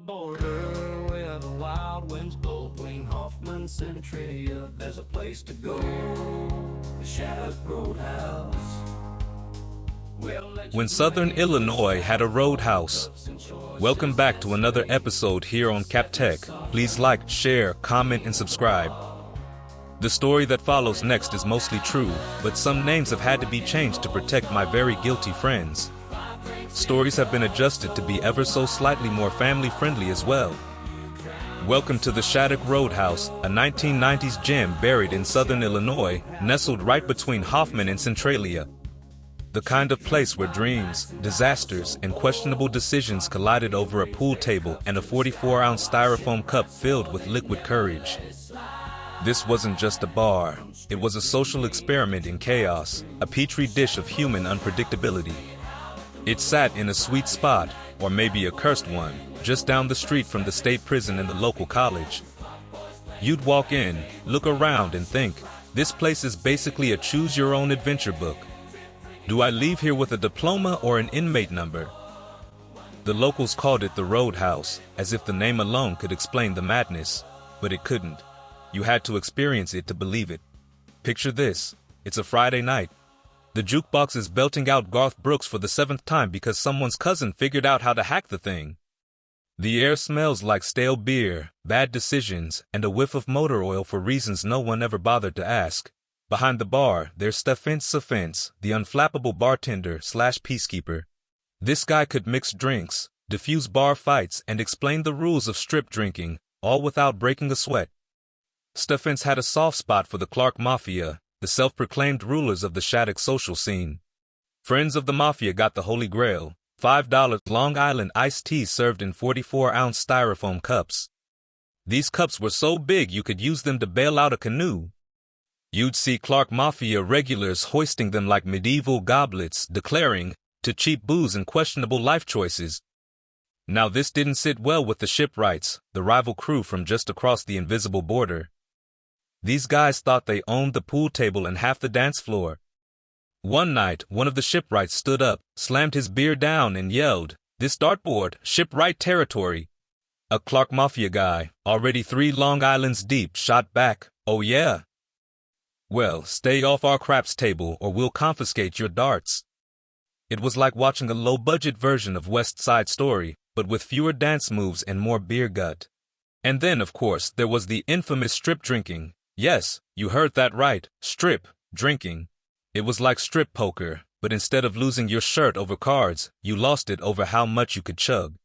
border where the wild winds blow between Hoffman and Centralia. There's a place to go, the Shattuc Road House. When Southern Illinois had a roadhouse. Welcome back to another episode here on Kapp Tech. Please like, share, comment, and subscribe. The story that follows next is mostly true, but some names have had to be changed to protect my very guilty friends. Stories have been adjusted to be ever so slightly more family-friendly as well. Welcome to the Shattuc Road House, a 1990s gem buried in Southern Illinois, nestled right between Hoffman and Centralia. The kind of place where dreams, disasters, and questionable decisions collided over a pool table and a 44-ounce styrofoam cup filled with liquid courage. This wasn't just a bar, it was a social experiment in chaos, a petri dish of human unpredictability. It sat in a sweet spot, or maybe a cursed one, just down the street from the state prison and the local college. You'd walk in, look around, and think, this place is basically a choose-your-own-adventure book. Do I leave here with a diploma or an inmate number? The locals called it the Roadhouse, as if the name alone could explain the madness, but it couldn't. You had to experience it to believe it. Picture this, it's a Friday night. The jukebox is belting out Garth Brooks for the 7th time because someone's cousin figured out how to hack the thing. The air smells like stale beer, bad decisions, and a whiff of motor oil for reasons no one ever bothered to ask. Behind the bar, there's Steffens Offense, the unflappable bartender / peacekeeper. This guy could mix drinks, diffuse bar fights, and explain the rules of strip drinking, all without breaking a sweat. Steffens had a soft spot for the Clark Mafia, the self-proclaimed rulers of the Shattuc social scene. Friends of the Mafia got the Holy Grail, $5 Long Island iced tea served in 44-ounce styrofoam cups. These cups were so big you could use them to bail out a canoe. You'd see Clark Mafia regulars hoisting them like medieval goblets, declaring, to cheap booze and questionable life choices. Now this didn't sit well with the shipwrights, the rival crew from just across the invisible border. These guys thought they owned the pool table and half the dance floor. One night, one of the shipwrights stood up, slammed his beer down, and yelled, "This dartboard, shipwright territory." A Clark Mafia guy, already 3 Long Islands deep, shot back, "Oh yeah? Well, stay off our craps table or we'll confiscate your darts." It was like watching a low-budget version of West Side Story, but with fewer dance moves and more beer gut. And then, of course, there was the infamous strip drinking. Yes, you heard that right, strip drinking. It was like strip poker, but instead of losing your shirt over cards, you lost it over how much you could chug.